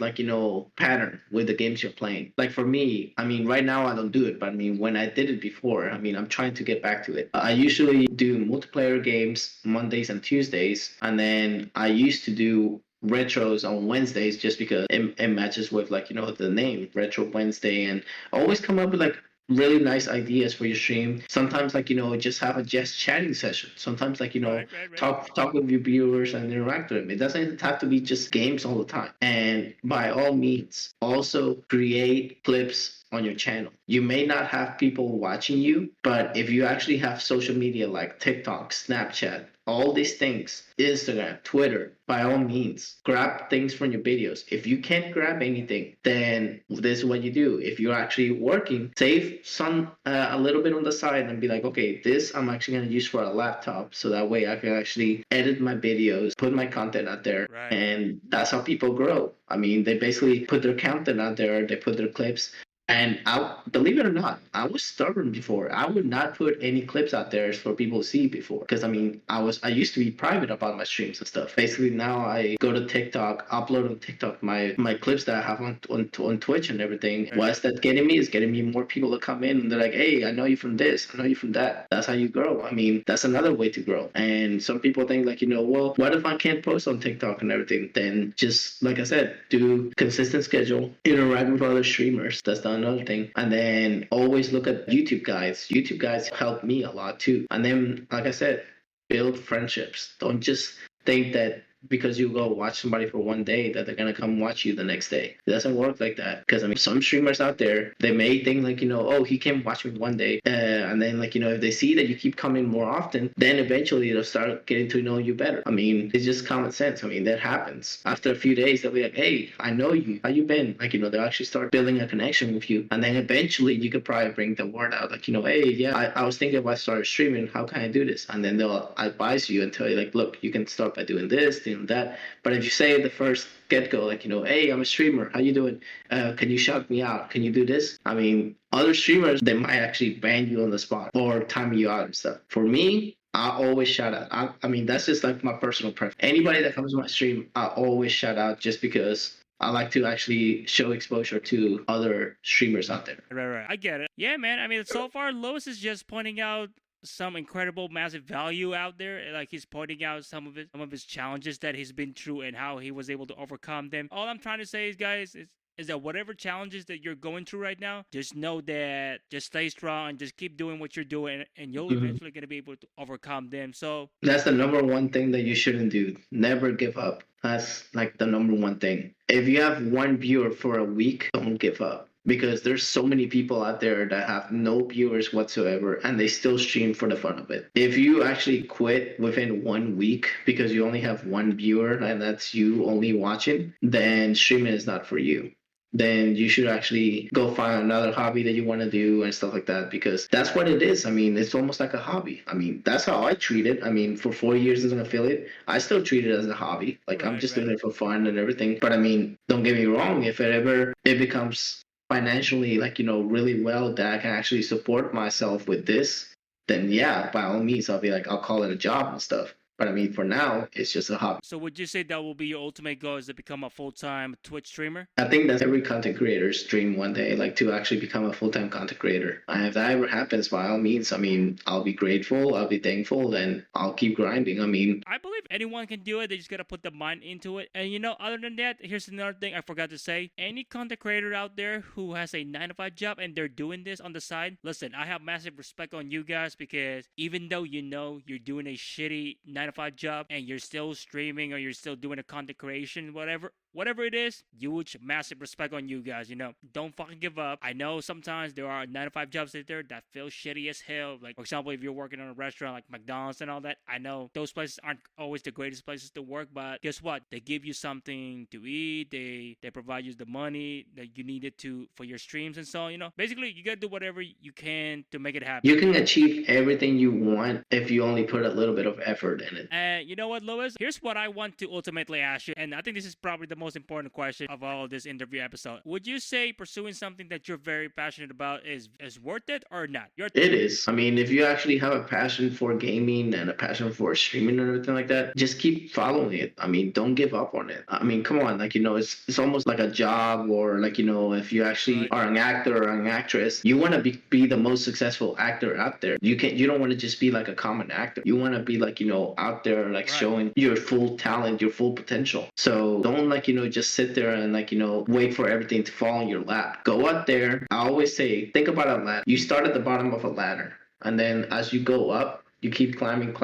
pattern with the games you're playing. Like for me, I mean, right now I don't do it, but I mean, when I did it before, I mean, I'm trying to get back to it. I usually do multiplayer games Mondays and Tuesdays, and then I used to do retros on Wednesdays just because it matches with the name Retro Wednesday, and always come up with really nice ideas for your stream. Sometimes just have a just chatting session. Sometimes Right. talk with your viewers and interact with them. It doesn't have to be just games all the time. And by all means, also create clips on your channel. You may not have people watching you, but if you actually have social media like TikTok, Snapchat, all these things, Instagram, Twitter, by all means, grab things from your videos. If you can't grab anything, then this is what you do. If you're actually working, save some a little bit on the side and be okay, this I'm actually going to use for a laptop, so that way I can actually edit my videos, put my content out there, right. And that's how people grow. I mean, they basically put their content out there, they put their clips, And I believe it or not, I was stubborn before. I would not put any clips out there for people to see before. Because I mean, I used to be private about my streams and stuff. Basically now I go to TikTok, upload on TikTok my clips that I have on Twitch and everything. Right. What's that getting me? Is getting me more people to come in and they're like, hey, I know you from this, I know you from that. That's how you grow. I mean, that's another way to grow. And some people think like, well, what if I can't post on TikTok and everything? Then just like I said, do consistent schedule, interact with other streamers. That's another thing. And then always look at YouTube guides. YouTube guides help me a lot too. And then, like I said, build friendships. Don't just think that because you go watch somebody for one day that they're gonna come watch you the next day. It doesn't work like that. Because I mean, some streamers out there, they may think like, oh, he came watch me one day, and then like, if they see that you keep coming more often, then eventually they'll start getting to know you better. I mean, it's just common sense. I mean, that happens. After a few days, they'll be like, hey, I know you. How you been? Like, they'll actually start building a connection with you, and then eventually you could probably bring the word out, like, hey, yeah, I was thinking about starting streaming. How can I do this? And then they'll advise you and tell you like, look, you can start by doing this, doing that. But if you say the first get-go, like, hey, I'm a streamer, how you doing? Can you shout me out? Can you do this? I mean, other streamers, they might actually ban you on the spot or time you out and stuff. For me, I always shout out. I mean, that's just like my personal preference. Anybody that comes to my stream, I always shout out just because I like to actually show exposure to other streamers out there. Right. I get it. Yeah, man. I mean, so far, Lois is just pointing out some incredible massive value out there. Like, he's pointing out some of his challenges that he's been through and how he was able to overcome them. All I'm trying to say is, guys, is that whatever challenges that you're going through right now, just know that just stay strong and just keep doing what you're doing, and you'll eventually gonna be able to overcome them. So that's the number one thing that you shouldn't do. Never give up. That's like the number one thing. If you have one viewer for a week, don't give up. Because there's so many people out there that have no viewers whatsoever and they still stream for the fun of it. If you actually quit within 1 week because you only have one viewer and that's you only watching, then streaming is not for you. Then you should actually go find another hobby that you want to do and stuff like that, because that's what it is. I mean, it's almost like a hobby. I mean, that's how I treat it. I mean, for 4 years as an affiliate, I still treat it as a hobby. Like, I'm just doing it for fun and everything. But I mean, don't get me wrong, if it becomes financially, like, really well that I can actually support myself with this, then yeah, by all means, I'll call it a job and stuff. But I mean, for now, it's just a hobby. So would you say that will be your ultimate goal, is to become a full-time Twitch streamer? I think that's every content creator's dream one day, like to actually become a full-time content creator. And if that ever happens, by all means, I mean, I'll be grateful, I'll be thankful, and I'll keep grinding. I mean, I believe anyone can do it. They just gotta put the mind into it. And other than that, here's another thing I forgot to say. Any content creator out there who has a 9-to-5 job and they're doing this on the side, listen, I have massive respect on you guys, because even though you're doing a shitty 9-to-5 job and you're still streaming or you're still doing a content creation, whatever it is, huge, massive respect on you guys. Don't fucking give up. I know sometimes there are 9-to-5 jobs out there that feel shitty as hell. Like, for example, if you're working on a restaurant like McDonald's and all that, I know those places aren't always the greatest places to work, but guess what? They give you something to eat. They provide you the money that you needed for your streams and so on. Basically, you gotta do whatever you can to make it happen. You can achieve everything you want if you only put a little bit of effort in it. And you know what, Lois? Here's what I want to ultimately ask you, and I think this is probably the most important question of all this interview episode. Would you say pursuing something that you're very passionate about is worth it or not? It is. I mean, if you actually have a passion for gaming and a passion for streaming and everything like that, just keep following it. I mean, don't give up on it. I mean, come on, like, it's almost like a job, or like, if you actually are an actor or an actress, you want to be the most successful actor out there. You don't want to just be like a common actor. You want to be like, out there, like showing your full talent, your full potential. So don't like, just sit there and like, wait for everything to fall in your lap. Go out there. I always say, think about a ladder. You start at the bottom of a ladder, and then as you go up, you keep climbing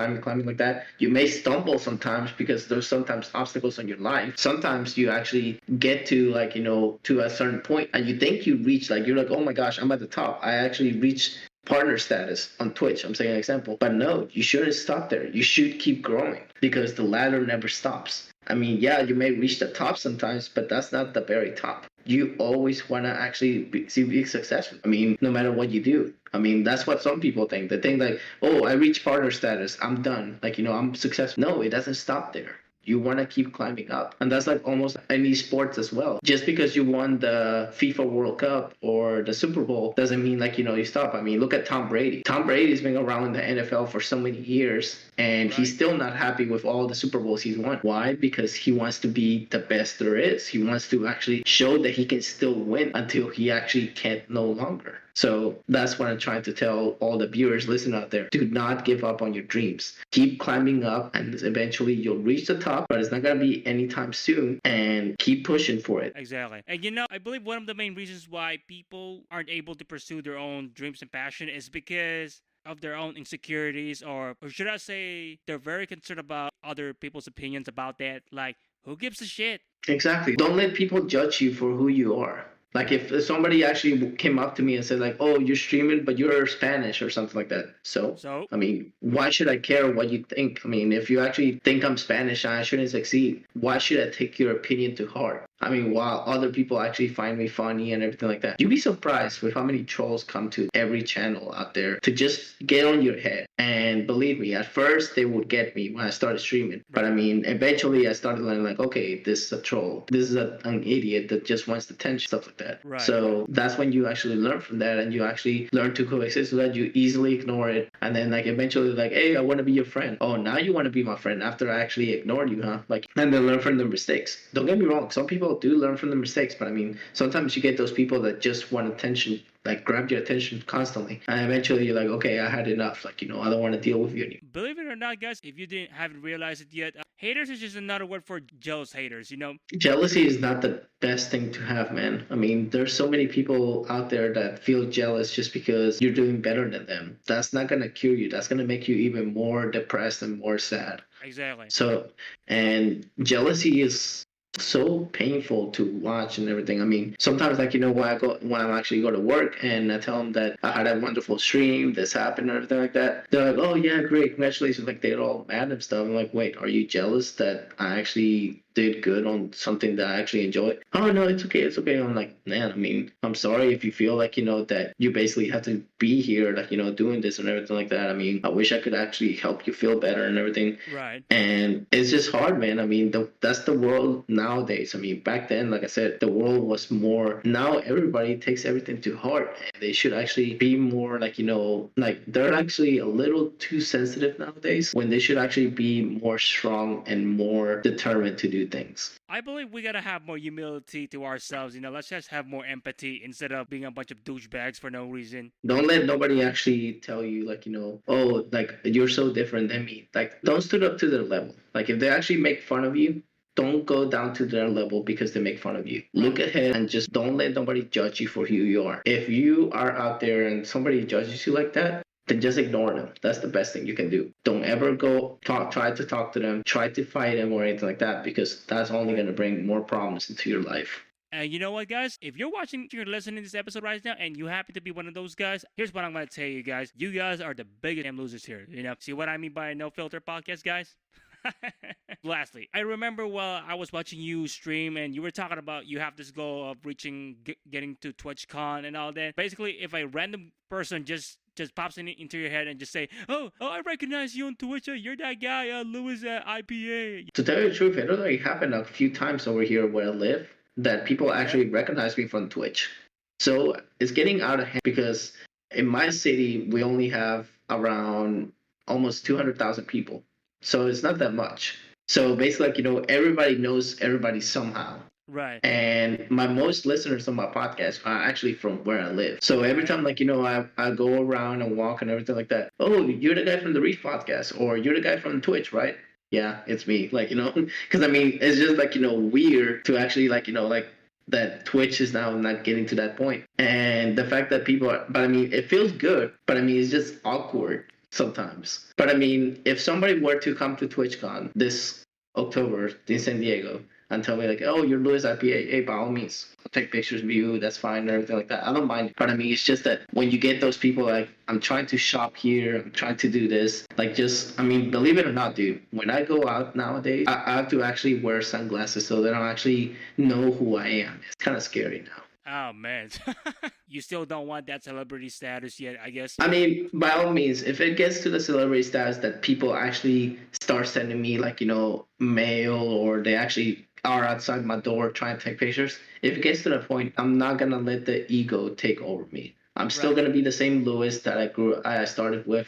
like that. You may stumble sometimes because there's sometimes obstacles in your life. Sometimes you actually get to like, to a certain point and you think you reach, like, you're like, oh my gosh, I'm at the top. I actually reached partner status on Twitch. I'm saying an example. But no, you shouldn't stop there. You should keep growing, because the ladder never stops. I mean, yeah, you may reach the top sometimes, but that's not the very top. You always want to actually be successful. I mean, no matter what you do. I mean, that's what some people think. They think like, oh, I reached partner status, I'm done. Like, I'm successful. No, it doesn't stop there. You want to keep climbing up. And that's like almost any sports as well. Just because you won the FIFA World Cup or the Super Bowl doesn't mean like, you stop. I mean, look at Tom Brady. Tom Brady's been around in the NFL for so many years, and he's still not happy with all the Super Bowls he's won. Why? Because he wants to be the best there is. He wants to actually show that he can still win until he actually can't no longer. So that's what I'm trying to tell all the viewers listening out there. Do not give up on your dreams. Keep climbing up, and eventually you'll reach the top, but it's not going to be anytime soon, and keep pushing for it. Exactly. And I believe one of the main reasons why people aren't able to pursue their own dreams and passion is because of their own insecurities, or should I say they're very concerned about other people's opinions about that. Like, who gives a shit? Exactly. Don't let people judge you for who you are. Like if somebody actually came up to me and said like, oh, you're streaming, but you're Spanish or something like that. So, I mean, why should I care what you think? I mean, if you actually think I'm Spanish and I shouldn't succeed, why should I take your opinion to heart? I mean, while other people actually find me funny and everything like that. You'd be surprised with how many trolls come to every channel out there to just get on your head. And believe me, at first they would get me when I started streaming. But I mean, eventually I started learning like, okay, this is a troll. This is an idiot that just wants attention, stuff like that. Right. So that's when you actually learn from that, and you actually learn to coexist so that you easily ignore it. And then like eventually like, hey, I want to be your friend. Oh, now you want to be my friend after I actually ignored you, huh? Like, and then learn from the mistakes. Don't get me wrong. Some people do learn from the mistakes, but I mean, sometimes you get those people that just want attention, like grab your attention constantly, and eventually you're like, okay, I had enough. Like, I don't want to deal with you anymore. Believe it or not, guys, if you haven't realized it yet, haters is just another word for jealous haters. Jealousy is not the best thing to have, man. I mean, there's so many people out there that feel jealous just because you're doing better than them. That's not gonna cure you. That's gonna make you even more depressed and more sad. Exactly. So, and jealousy is so painful to watch and everything. I mean, sometimes like, when I actually go to work and I tell them that I had a wonderful stream, this happened and everything like that, they're like, oh yeah, great, congratulations. Like, they're all mad and stuff. I'm like, wait, are you jealous that I actually did good on something that I actually enjoyed? Oh no, it's okay. I'm like, man, I mean, I'm sorry if you feel like, that you basically have to be here, like, doing this and everything like that. I mean, I wish I could actually help you feel better and everything. Right. And it's just hard, man. I mean, that's the world nowadays. I mean, back then, like I said, the world was more, now everybody takes everything to heart, and they should actually be more like, like they're actually a little too sensitive nowadays, when they should actually be more strong and more determined to do things. I believe we gotta have more humility to ourselves. Let's just have more empathy instead of being a bunch of douchebags for no reason. Don't let nobody actually tell you like, oh, like you're so different than me. Like, don't stood up to their level. Like, if they actually make fun of you, don't go down to their level because they make fun of you. Look ahead and just don't let nobody judge you for who you are. If you are out there and somebody judges you like that, then just ignore them. That's the best thing you can do. Don't ever try to talk to them, try to fight them or anything like that, because that's only going to bring more problems into your life. And you know what, guys? If you're listening to this episode right now, and you happen to be one of those guys, here's what I'm going to tell you guys. You guys are the biggest damn losers here. See what I mean by No Filter Podcast, guys? Lastly, I remember while I was watching you stream and you were talking about you have this goal of getting to TwitchCon and all that. Basically, if a random person just pops into your head and just say, oh, I recognize you on Twitch. You're that guy, LuisIPA. To tell you the truth, it already happened a few times over here where I live that people actually recognize me from Twitch. So it's getting out of hand because in my city, we only have around almost 200,000 people. So it's not that much. So basically, like, everybody knows everybody somehow. Right. And my most listeners on my podcast are actually from where I live. So every time, like, I go around and walk and everything like that. Oh, you're the guy from the Reef podcast, or you're the guy from Twitch, right? Yeah, it's me. Like, because I mean, it's just like, weird to actually like, like that Twitch is now not getting to that point. And the fact that people are, but I mean, it feels good, but I mean, it's just awkward sometimes. But I mean, if somebody were to come to TwitchCon this October in San Diego and tell me like, oh, you're LuisIPA, hey, by all means, I'll take pictures of you, that's fine, and everything like that. I don't mind. But I mean, it's just that when you get those people like, I'm trying to shop here, I'm trying to do this, like, just, I mean, believe it or not, dude, when I go out nowadays, I have to actually wear sunglasses so they don't actually know who I am. It's kind of scary now. Oh man, you still don't want that celebrity status yet, I guess. I mean, by all means, if it gets to the celebrity status that people actually start sending me like, mail, or they actually are outside my door trying to take pictures, if it gets to that point, I'm not gonna let the ego take over me. I'm still Right. gonna be the same Louis that I started with.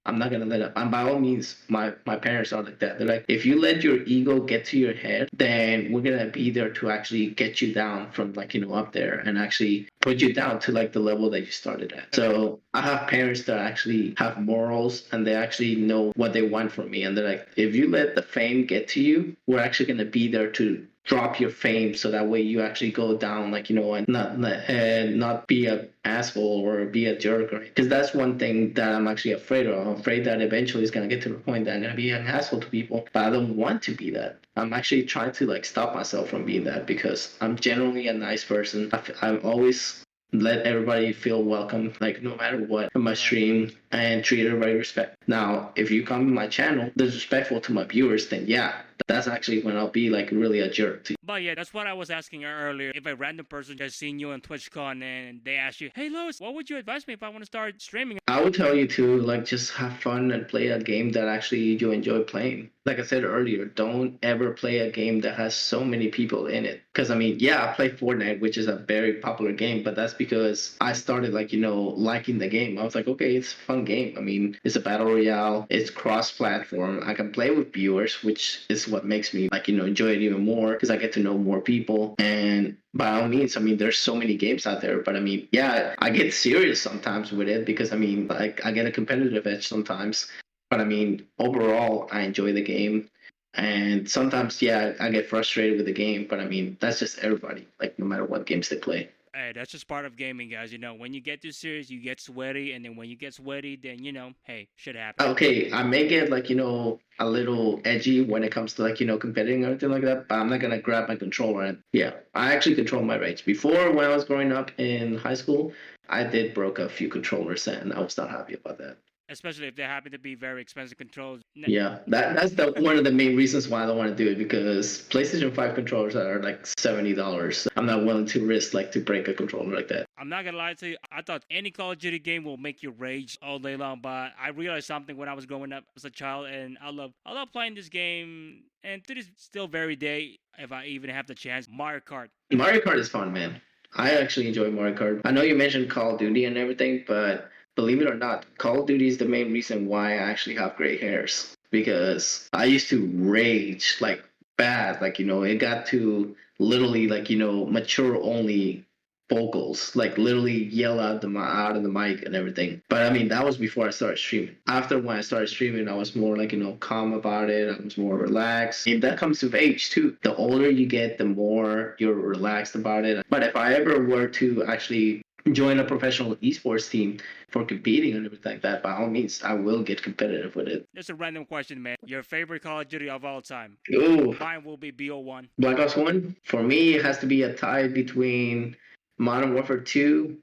I'm not gonna let it. And by all means, my parents are like that. They're like, if you let your ego get to your head, then we're gonna be there to actually get you down from like up there and actually put you down to like the level that you started at. So I have parents that actually have morals and they actually know what they want from me. And they're like, if you let the fame get to you, we're actually gonna be there to drop your fame so that way you actually go down like and not be a asshole or be a jerk, right? Because that's one thing that I'm actually afraid of. I'm afraid that eventually it's going to get to the point that I'm going to be an asshole to people, but I don't want to be that. I'm actually trying to like stop myself from being that because I'm generally a nice person. I'm always let everybody feel welcome, like no matter what, in my Right. stream, and treat everybody respect. Now, if you come to my channel disrespectful to my viewers, then yeah, that's actually when I'll be like really a jerk to you. But yeah, that's what I was asking earlier. If a random person just seen you on TwitchCon and they ask you, "Hey, Louis, what would you advise me if I want to start streaming?" I would tell you to like just have fun and play a game that actually you enjoy playing. Like I said earlier, don't ever play a game that has so many people in it. Because I mean, yeah, I play Fortnite, which is a very popular game, but that's because I started like liking the game. I was like, okay, it's a fun game. I mean, it's a battle royale. It's cross-platform. I can play with viewers, which is what makes me like enjoy it even more because I get to know more people. And by all means, I mean, there's so many games out there, but I mean, yeah, I get serious sometimes with it because I mean, like, I get a competitive edge sometimes. But I mean, overall, I enjoy the game. And sometimes, yeah, I get frustrated with the game, but I mean, that's just everybody, like, no matter what games they play. Hey, that's just part of gaming, guys. When you get too serious, you get sweaty, and then when you get sweaty, then hey, shit happens. Okay, I may get like, a little edgy when it comes to like, competing or anything like that, but I'm not gonna grab my controller and yeah, I actually control my rage. Before when I was growing up in high school, I did broke a few controllers and I was not happy about that. Especially if they happen to be very expensive controls. Yeah, that's the one of the main reasons why I don't want to do it because PlayStation 5 controllers are like $70. I'm not willing to risk like to break a controller like that. I'm not gonna lie to you. I thought any Call of Duty game will make you rage all day long, but I realized something when I was growing up as a child, and I love playing this game. And to this still very day, if I even have the chance, Mario Kart. Mario Kart is fun, man. I actually enjoy Mario Kart. I know you mentioned Call of Duty and everything, but believe it or not, Call of Duty is the main reason why I actually have gray hairs because I used to rage like bad. Like, it got to literally like, mature only vocals, like literally yell out of the mic and everything. But I mean, that was before I started streaming. After when I started streaming, I was more like, calm about it. I was more relaxed. And that comes with age too. The older you get, the more you're relaxed about it. But if I ever were to actually join a professional esports team for competing and everything like that, by all means, I will get competitive with it. Just a random question, man. Your favorite Call of Duty of all time? Ooh, Mine will be BO1. Black Ops 1? For me, it has to be a tie between Modern Warfare 2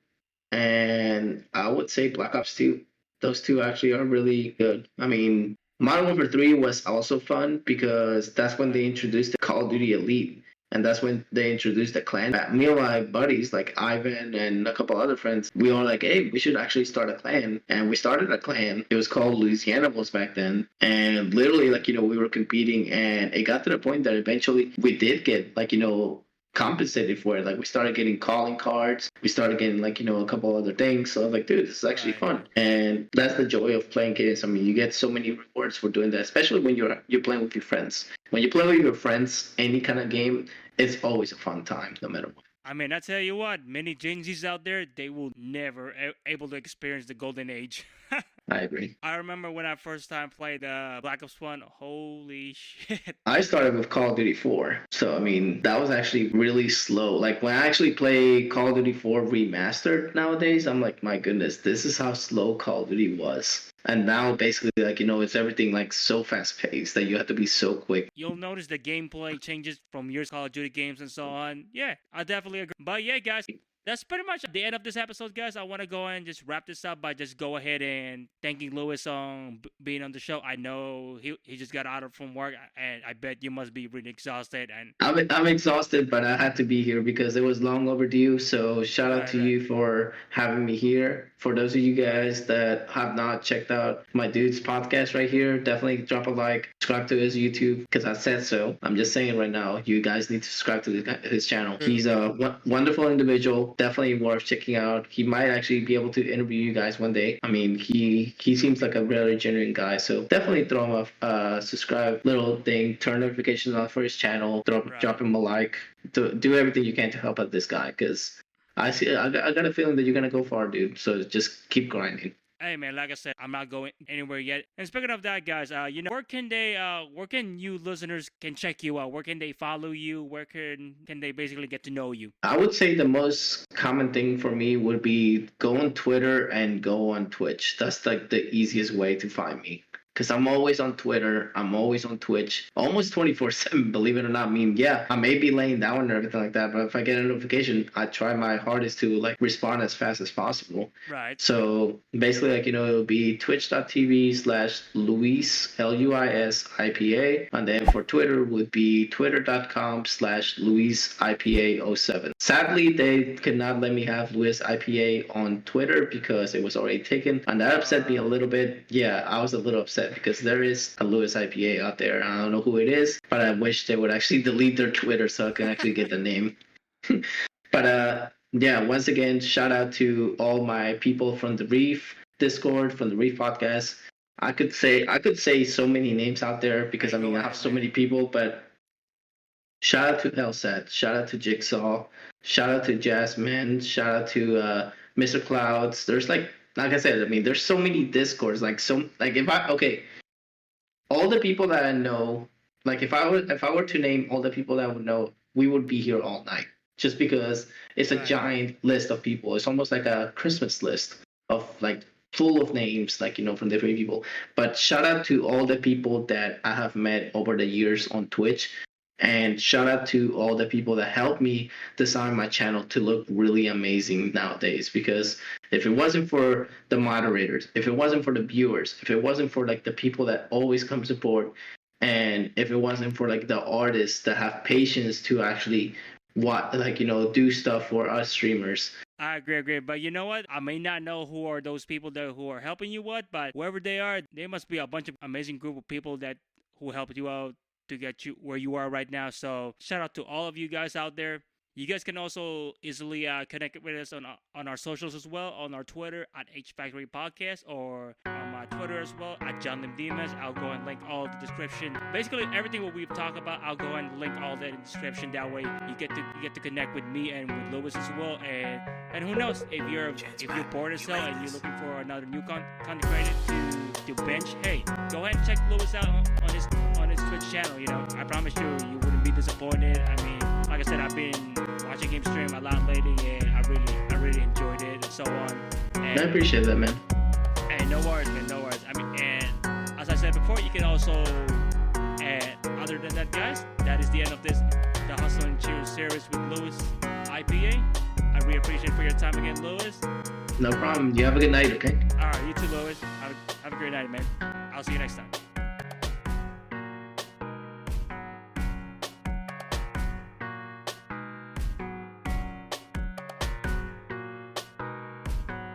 and I would say Black Ops 2. Those two actually are really good. I mean, Modern Warfare 3 was also fun because that's when they introduced the Call of Duty Elite. And that's when they introduced the clan. Me and my buddies, like Ivan and a couple other friends, we were like, hey, we should actually start a clan. And we started a clan. It was called Louisianimals back then. And literally, like, we were competing. And it got to the point that eventually we did get, like, compensated for it. Like we started getting calling cards. We started getting like, a couple other things. So I was like, dude, this is actually Right. fun. And that's the joy of playing games. I mean, you get so many rewards for doing that, especially when you're playing with your friends. When you play with your friends, any kind of game, it's always a fun time, no matter what. I mean, I tell you what, many Gen Zs out there, they will never able to experience the golden age. I agree. I remember when I first time played Black Ops 1, holy shit. I started with Call of Duty 4. So, I mean, that was actually really slow. Like, when I actually play Call of Duty 4 remastered nowadays, I'm like, my goodness, this is how slow Call of Duty was. And now, basically, like, it's everything, like, so fast-paced that you have to be so quick. You'll notice the gameplay changes from your Call of Duty games and so on. Yeah, I definitely agree. But yeah, guys, that's pretty much the end of this episode, guys. I want to go and just wrap this up by just go ahead and thanking Luis on being on the show. I know he just got out from work, and I bet you must be really exhausted. And I'm exhausted, but I had to be here because it was long overdue. So shout out right, to right. you for having me here. For those of you guys that have not checked out my dude's podcast right here, definitely drop a like, subscribe to his YouTube because I said so. I'm just saying right now, you guys need to subscribe to his channel. He's a wonderful individual, definitely worth checking out. He might actually be able to interview you guys one day. I mean, he seems like a really genuine guy, so definitely throw him a subscribe little thing, turn notifications on for his channel, drop him a like, do everything you can to help out this guy because I got a feeling that you're gonna go far, dude. So just keep grinding. Hey man, like I said, I'm not going anywhere yet. And speaking of that, guys, where can you listeners can check you out? Where can they follow you? Where can they basically get to know you? I would say the most common thing for me would be go on Twitter and go on Twitch. That's like the easiest way to find me. Because I'm always on Twitter, I'm always on Twitch, almost 24/7, believe it or not. I mean, yeah, I may be laying down and everything like that, but if I get a notification, I try my hardest to like respond as fast as possible. Right. So basically, like, it'll be twitch.tv/Luis, LuisIPA. And then for Twitter would be twitter.com/LuisIPA07. Sadly, they could not let me have LuisIPA on Twitter because it was already taken. And that upset me a little bit. Yeah, I was a little upset because there is a LuisIPA out there. I don't know who it is, but I wish they would actually delete their Twitter so I can actually get the name. But yeah, once again, shout out to all my people from the Reef Discord, from the Reef podcast. I could say so many names out there because I mean I have so many people, but shout out to Elset, shout out to Jigsaw, shout out to Jasmine, shout out to Mr. Clouds. There's like I said, I mean, there's so many Discords. All the people that I know, like if I were to name all the people that I would know, we would be here all night. Just because it's a giant list of people. It's almost like a Christmas list of like full of names, like, from different people. But shout out to all the people that I have met over the years on Twitch. And shout out to all the people that helped me design my channel to look really amazing nowadays. Because if it wasn't for the moderators, if it wasn't for the viewers, if it wasn't for like the people that always come support, and if it wasn't for like the artists that have patience to actually do stuff for us streamers. I agree. But you know what? I may not know who are those people who are helping you but whoever they are, they must be a bunch of amazing group of people who helped you out to get you where you are right now. So shout out to all of you guys out there. You guys can also easily connect with us on our socials as well, on our Twitter at H Factory Podcast, or on my Twitter as well at John Lim Dimas. I'll go and link all the description. Basically everything what we've talked about, I'll go and link all that in the description. That way you get to connect with me and with Luis as well. And who knows, if you're bored as hell and you're looking for another new content creator to bench, hey, go ahead and check Luis out on his Twitch channel. I promise you wouldn't be disappointed. I mean, like I said, I've been watching him stream a lot lately, and I really enjoyed it and so on. And I appreciate that, man. And no worries, man, no worries. I mean, and as I said before, you can also, and other than that, guys, that is the end of the Hustle and Cheers series with LuisIPA. I really appreciate for your time again, Luis. No problem. You have a good night, okay? All right, you too, Luis. Have a great night, man. I'll see you next time.